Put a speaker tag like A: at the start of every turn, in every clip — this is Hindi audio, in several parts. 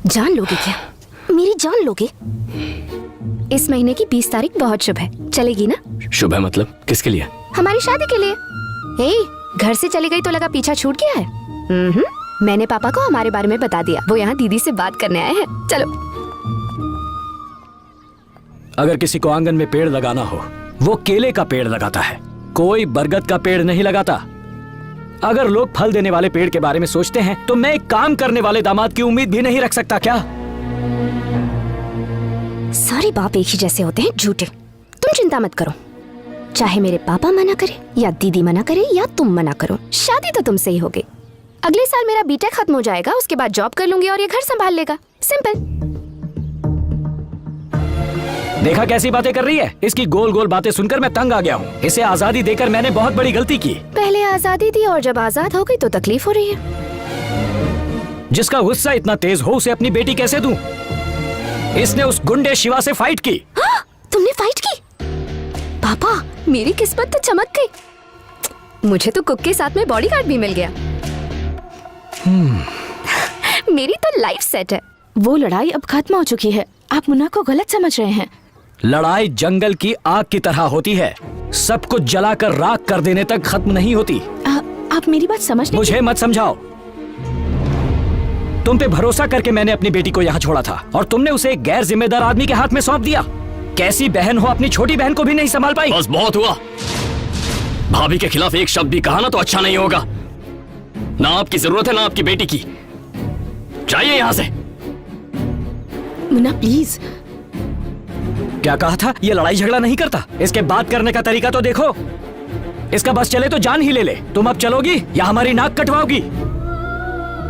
A: जान लोगे क्या? मेरी जान लोगे? इस महीने की 20 तारीख बहुत शुभ है, चलेगी ना?
B: शुभ है मतलब किसके लिए?
A: हमारी शादी के लिए। हे, घर से चली गई तो लगा पीछा छूट गया है। मैंने पापा को हमारे बारे में बता दिया, वो यहाँ दीदी से बात करने आए हैं। चलो।
B: अगर किसी को आंगन में पेड़ लगाना हो, वो केले का पेड़ लगाता है, कोई बरगद का पेड़ नहीं लगाता। अगर लोग फल देने वाले पेड़ के बारे में सोचते हैं तो मैं एक काम करने वाले दामाद की उम्मीद भी नहीं रख सकता क्या?
A: सारे बाप एक ही जैसे होते हैं, झूठे। तुम चिंता मत करो, चाहे मेरे पापा मना करे या दीदी मना करे या तुम मना करो, शादी तो तुमसे ही होगी। अगले साल मेरा बीटेक खत्म हो जाएगा, उसके बाद जॉब कर लूंगी और ये घर संभाल लेगा। सिंपल।
B: देखा कैसी बातें कर रही है? इसकी गोल गोल बातें सुनकर मैं तंग आ गया हूँ। इसे आजादी देकर मैंने बहुत बड़ी गलती की।
A: पहले आजादी दी और जब आजाद हो गई तो तकलीफ हो रही है।
B: जिसका गुस्सा इतना तेज हो उसे अपनी बेटी कैसे दूं? इसने उस गुंडे शिवा से फाइट की।
A: तुमने फाइट की? पापा, मेरी किस्मत तो चमक गई। मुझे तो कुक के साथ में बॉडीगार्ड भी मिल गया। मेरी तो लाइफ सेट है।
C: वो लड़ाई अब खत्म हो चुकी है, आप मुन्ना को गलत समझ रहे हैं।
B: लड़ाई जंगल की आग की तरह होती है, सब कुछ जलाकर राख कर देने तक खत्म नहीं होती।
C: आप मेरी बात समझ नहीं।
B: मुझे मत समझाओ। तुम पे भरोसा करके मैंने अपनी बेटी को यहाँ छोड़ा था और तुमने उसे एक गैर जिम्मेदार आदमी के हाथ में सौंप दिया। कैसी बहन हो, अपनी छोटी बहन को भी नहीं संभाल पाई।
D: बस बहुत हुआ। भाभी के खिलाफ एक शब्द भी कहा ना तो अच्छा नहीं होगा। ना आपकी जरूरत है ना आपकी बेटी की। जाइए यहाँ से।
C: मुन्ना प्लीज।
B: क्या कहा था? ये लड़ाई झगड़ा नहीं करता। इसके बात करने का तरीका तो देखो। इसका बस चले तो जान ही ले ले। तुम अब चलोगी या हमारी नाक कटवाओगी?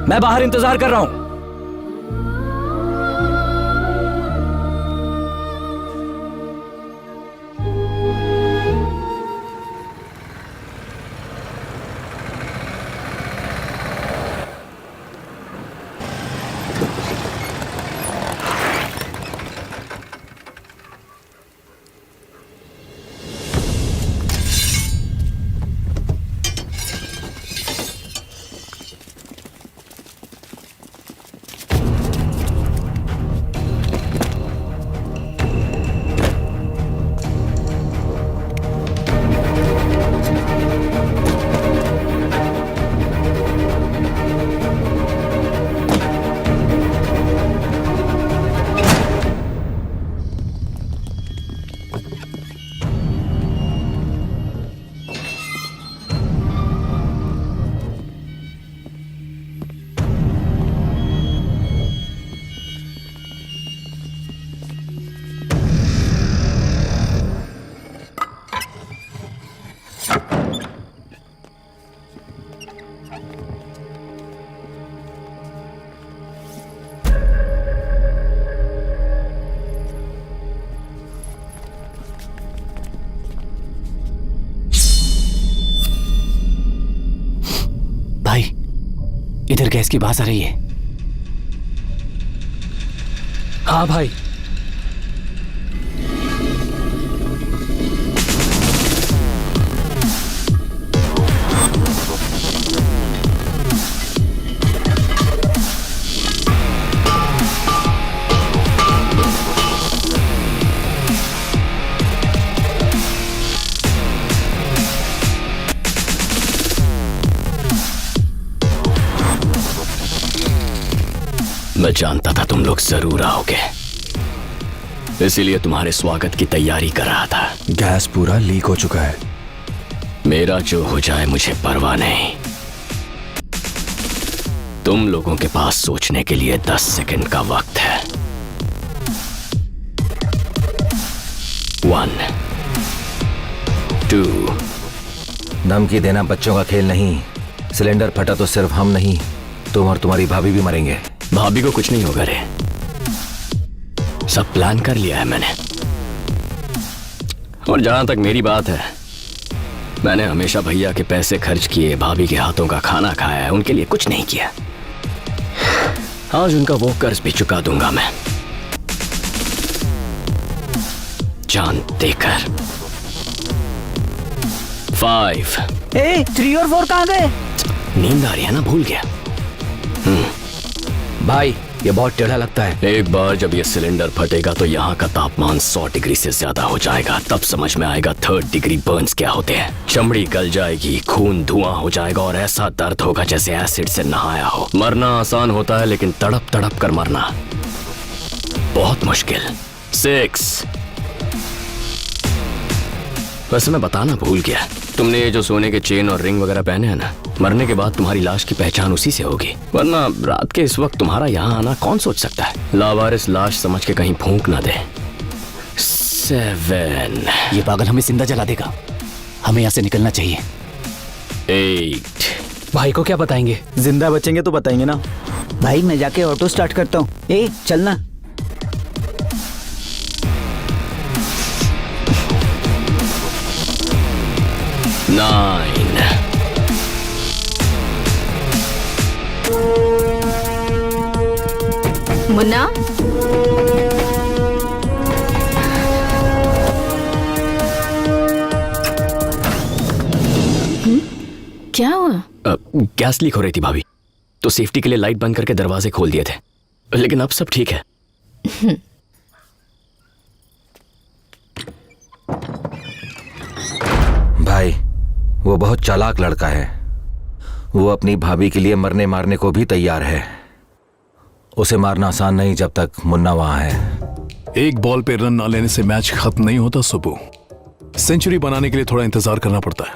B: मैं बाहर इंतजार कर रहा हूं।
D: इधर गैस की बात आ रही है।
B: हाँ भाई।
D: मैं जानता था तुम लोग जरूर आओगे, इसीलिए तुम्हारे स्वागत की तैयारी कर रहा था।
E: गैस पूरा लीक हो चुका है।
D: मेरा जो हो जाए मुझे परवाह नहीं। तुम लोगों के पास सोचने के लिए 10 सेकंड का वक्त है। 1 2।
E: धमकी देना बच्चों का खेल नहीं। सिलेंडर फटा तो सिर्फ हम नहीं, तुम और तुम्हारी भाभी भी मरेंगे।
D: भाभी को कुछ नहीं होगा रे, सब प्लान कर लिया है मैंने। और जहां तक मेरी बात है, मैंने हमेशा भैया के पैसे खर्च किए, भाभी के हाथों का खाना खाया है, उनके लिए कुछ नहीं किया। आज उनका वो कर्ज भी चुका दूंगा मैं, जान देकर। 5।
F: 3 और 4 कहां गए?
D: नींद आ रही है ना, भूल गया। भाई ये बहुत टेढ़ा लगता है। एक बार जब ये सिलेंडर फटेगा तो यहाँ का तापमान 100 डिग्री से ज्यादा हो जाएगा। तब समझ में आएगा 3rd डिग्री बर्न्स क्या होते हैं। चमड़ी गल जाएगी, खून धुआं हो जाएगा और ऐसा दर्द होगा जैसे एसिड से नहाया हो। मरना आसान होता है लेकिन तड़प तड़प कर मरना बहुत मुश्किल। 6। वैसे मैं बताना भूल गया, तुमने ये जो सोने के चेन और रिंग वगैरह पहने हैं ना, मरने के बाद तुम्हारी लाश की पहचान उसी से होगी। वरना रात के इस वक्त तुम्हारा यहाँ आना कौन सोच सकता है। लावारिस लाश समझ के कहीं फूंक ना दे। 7।
F: ये पागल हमें जिंदा जला देगा, हमें यहाँ से निकलना चाहिए।
D: 8।
F: भाई को क्या बताएंगे?
G: जिंदा बचेंगे तो बताएंगे ना।
H: भाई मैं जाके ऑटो स्टार्ट करता हूँ। ए चलना।
D: 9।
C: मुन्ना, क्या हुआ?
D: गैस लीक हो रही थी भाभी, तो सेफ्टी के लिए लाइट बंद करके दरवाजे खोल दिए थे, लेकिन अब सब ठीक है।
E: भाई वो बहुत चालाक लड़का है। वो अपनी भाभी के लिए मरने मारने को भी तैयार है। उसे मारना आसान नहीं जब तक मुन्ना वहां है।
I: एक बॉल पे रन ना लेने से मैच खत्म नहीं होता सुबु। सेंचुरी बनाने के लिए थोड़ा इंतजार करना पड़ता है,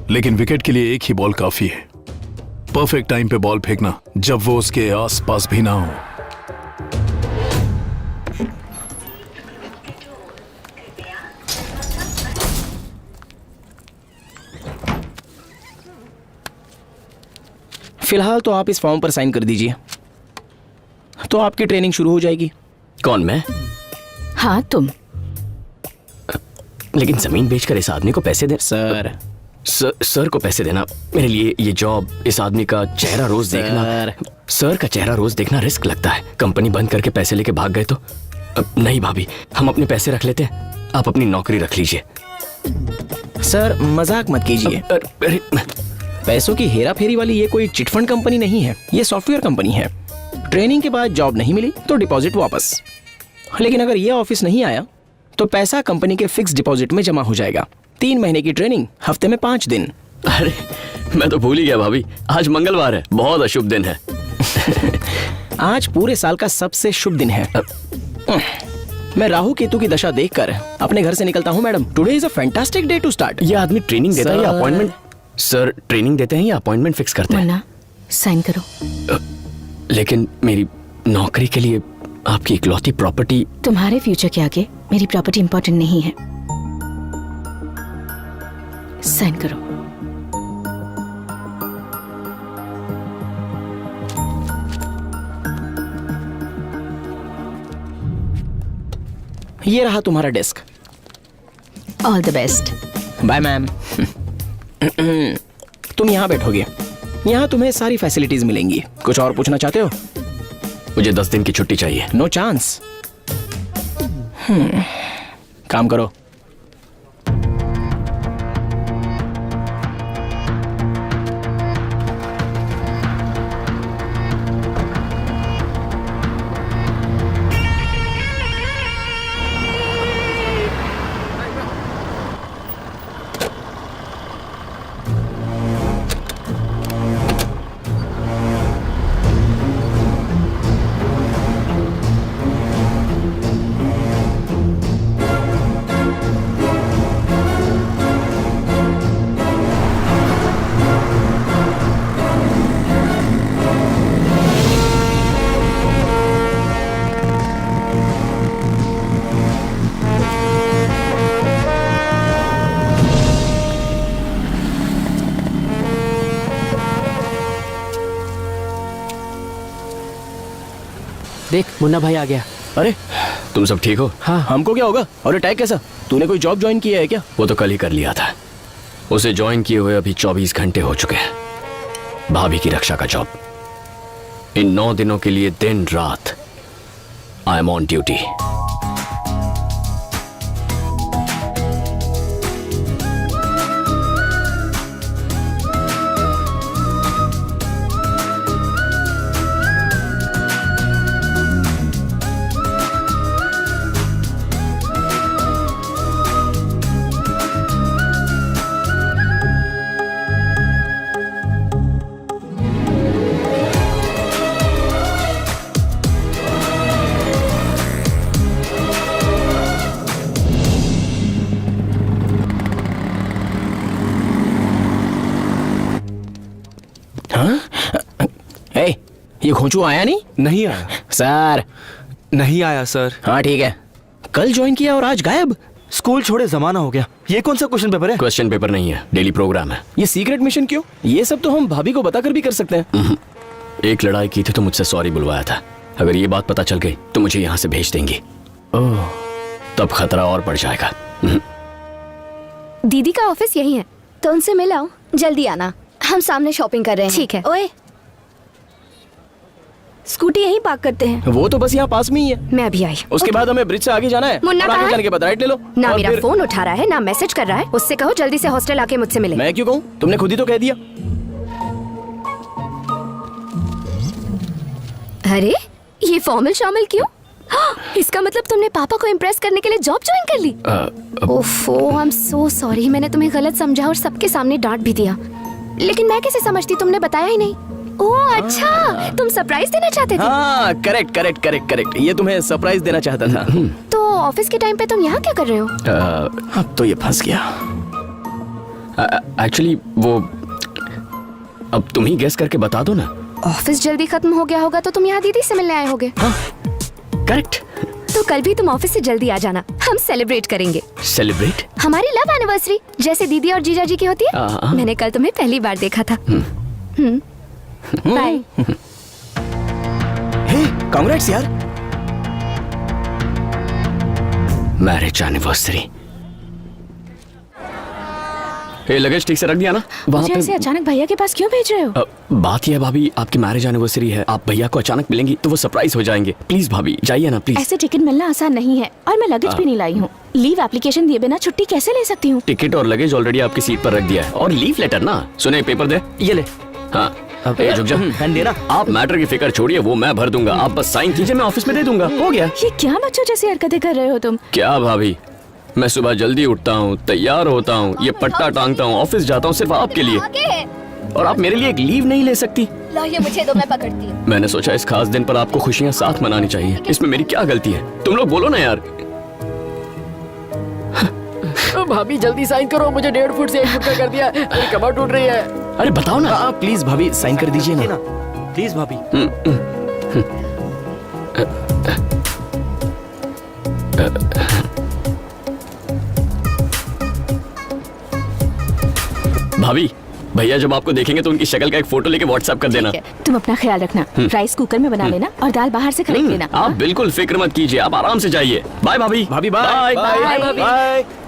I: लेकिन विकेट के लिए एक ही बॉल काफी है। परफेक्ट टाइम पे बॉल फेंकना जब वो उसके आसपास भी ना हो।
F: फिलहाल तो आप इस फॉर्म पर साइन कर दीजिए, तो आपकी ट्रेनिंग शुरू हो जाएगी।
D: कौन, मैं?
C: हाँ तुम।
D: लेकिन जमीन बेचकर इस आदमी को पैसे दे। सर को पैसे देना मेरे लिए, ये जॉब, इस आदमी का चेहरा रोज देखना, सर का चेहरा रोज देखना रिस्क लगता है। कंपनी बंद करके पैसे लेके भाग गए तो नहीं भाभी, हम अपने पैसे रख लेते हैं, आप अपनी नौकरी रख लीजिए।
F: सर मजाक मत कीजिए।
D: अरे
F: पैसों की हेरा फेरी वाली ये कोई चिटफंड कंपनी नहीं है, ये सॉफ्टवेयर कंपनी है। ट्रेनिंग के बाद जॉब नहीं मिली तो डिपॉजिट वापस, लेकिन अगर ये ऑफिस नहीं आया तो पैसा कंपनी के फिक्स डिपॉजिट में जमा हो जाएगा। 3 महीने की ट्रेनिंग, हफ्ते में 5 दिन।
D: अरे मैं तो भूल ही गया भाभी, आज मंगलवार है, बहुत अशुभ दिन है।
F: आज पूरे साल का सबसे शुभ दिन है। मैं राहु केतु की दशा देखकर अपने घर से निकलता हूँ madam. Today is a fantastic day to start.
D: ये आदमी ट्रेनिंग देता है या अपॉइंटमेंट? सर ट्रेनिंग देते हैं या अपॉइंटमेंट फिक्स करते हैं?
C: मुन्ना साइन करो।
D: लेकिन मेरी नौकरी के लिए आपकी इकलौती प्रॉपर्टी।
C: तुम्हारे फ्यूचर के आगे मेरी प्रॉपर्टी इंपॉर्टेंट नहीं है। साइन करो।
F: ये रहा तुम्हारा desk.
C: All the best.
F: Bye ma'am. तुम यहाँ बैठोगे, यहाँ तुम्हें सारी फैसिलिटीज मिलेंगी। कुछ और पूछना चाहते हो?
D: मुझे 10 दिन की छुट्टी चाहिए।
F: No chance. काम करो। देख मुन्ना भाई आ गया। अरे
D: तुम सब ठीक हो?
F: हाँ, हमको क्या होगा? और अटैक कैसा? तूने कोई जॉब ज्वाइन किया है क्या?
D: वो तो कल ही कर लिया था। उसे ज्वाइन किए हुए अभी 24 घंटे हो चुके हैं। भाभी की रक्षा का जॉब। इन 9 दिनों के लिए दिन रात आई एम ऑन ड्यूटी।
F: ए, ये खोचू आया नहीं?
G: नहीं आया।
F: सर।
G: नहीं आया सर।
F: हाँ ठीक है, कल ज्वाइन किया और आज गायब।
G: स्कूल छोड़े जमाना हो गया। ये कौन सा क्वेश्चन पेपर है?
D: क्वेश्चन पेपर नहीं है, डेली प्रोग्राम है।
F: ये सीक्रेट मिशन क्यों? ये सब तो हम भाभी को बताकर भी कर सकते हैं।
D: एक लड़ाई की थी तो मुझसे सॉरी बुलवाया था। अगर ये बात पता चल गई तो मुझे यहाँ से भेज देंगी।
F: ओह,
D: तब खतरा और बढ़ जाएगा।
A: दीदी का ऑफिस यही है, तो उनसे मिलाओ। जल्दी आना, हम सामने शॉपिंग कर रहे हैं। ठीक है।
C: ओए, स्कूटी यहीं पार्क करते हैं।
F: वो तो बस यहाँ पास में ही है।
A: मैं अभी आई।
F: उसके बाद हमें ब्रिज से आगे जाना है।
A: मुन्ना
F: और
A: कहाँ
F: आगे
A: है?
F: जाने के बाद राइट ले लो।
A: ना
F: और
A: मेरा
F: फिर-
A: फोन उठा रहा है ना मैसेज कर रहा है। उससे कहो जल्दी से हॉस्टल आके मुझसे मिले।
F: मैं क्यों कहूँ? तुमने खुद ही तो कह दिया।
A: अरे ये फॉर्मल शामिल क्यों? हाँ, इसका मतलब तुमने पापा को इम्प्रेस करने के लिए जॉब ज्वाइन कर ली। ओफो, आई एम सो सॉरी। मैंने तुम्हें गलत समझा और सबके सामने डांट भी दिया। लेकिन मैं कैसे समझती, तुमने बताया ही नहीं। ओह अच्छा, तुम सरप्राइज देना चाहते थे।
F: हाँ करेक्ट करेक्ट करेक्ट करेक्ट, ये तुम्हें सरप्राइज देना चाहता था।
A: तो ऑफिस के टाइम पे तुम यहाँ क्या कर रहे हो?
F: अब तो ये फंस गया।
D: एक्चुअली वो, अब तुम ही गेस करके बता दो ना।
A: ऑफिस जल्दी खत्म हो गया होगा तो तुम यहाँ दीदी से मिलने आए होगे।
D: करेक्ट।
A: तो कल भी तुम ऑफिस से जल्दी आ जाना, हम सेलिब्रेट करेंगे
D: सेलिब्रेट?
A: हमारी लव एनिवर्सरी, जैसे दीदी और जीजा जी की होती है। मैंने कल तुम्हें पहली बार देखा था। बाय।
F: हे, कांग्रेट्स यार।
D: Marriage anniversary. ये लगेज ठीक से रख दिया ना वहाँ
C: मुझे ऐसे अचानक भैया के पास क्यों भेज रहे हो?
D: बात यह है भाभी, आपकी मैरिज एनिवर्सरी है, आप भैया को अचानक मिलेंगी तो वो सरप्राइज हो जाएंगे। प्लीज भाभी जाइए ना प्लीज।
C: ऐसे टिकट मिलना आसान नहीं है और मैं लगेज भी नहीं लाई हूँ। लीव एप्लीकेशन दिए बिना छुट्टी कैसे ले सकती हूँ?
D: टिकट और लगेज ऑलरेडी आपकी सीट पर रख दिया है। और लीव लेटर ना, सुने पेपर दे।
G: ये ले।
D: हाँ ए, रुक जा।
G: पेन देना।
D: आप मैटर की फिक्र छोड़िए, वो मैं भर दूंगा। आप बस साइन कीजिए, मैं ऑफिस में दे दूंगा। हो गया।
C: ये क्या बच्चों जैसी हरकतें कर रहे हो तुम?
D: क्या भाभी, मैं सुबह जल्दी उठता हूँ, तैयार होता हूँ, ये पट्टा टांगता हूँ, ऑफिस जाता हूँ सिर्फ आपके लिए, और आप मेरे लिए एक लीव नहीं ले सकती।
A: लो ये मुझे दो, मैं पकड़ती हूँ।
D: मैंने सोचा इस खास दिन पर आपको खुशियाँ साथ मनानी चाहिए। इसमें मेरी क्या गलती है? तुम लोग बोलो ना यार।
F: भाभी जल्दी साइन करो, मुझे 1.5 फुट से 1 फुट का कर दिया, मेरी कमर टूट रही है।
D: अरे बताओ ना।
F: हाँ प्लीज भाभी साइन कर दीजिए ना।
G: प्लीज भाभी।
D: भाभी, भैया जब आपको देखेंगे तो उनकी शक्ल का एक फोटो लेके व्हाट्सएप कर देना।
C: तुम अपना ख्याल रखना, राइस कुकर में बना लेना और दाल बाहर से खरीद लेना।
D: आप बिल्कुल फिक्र मत कीजिए, आप आराम से जाइए। बाय भाभी।
F: भाभी बाय।
D: बाय।
F: बाय भाभी।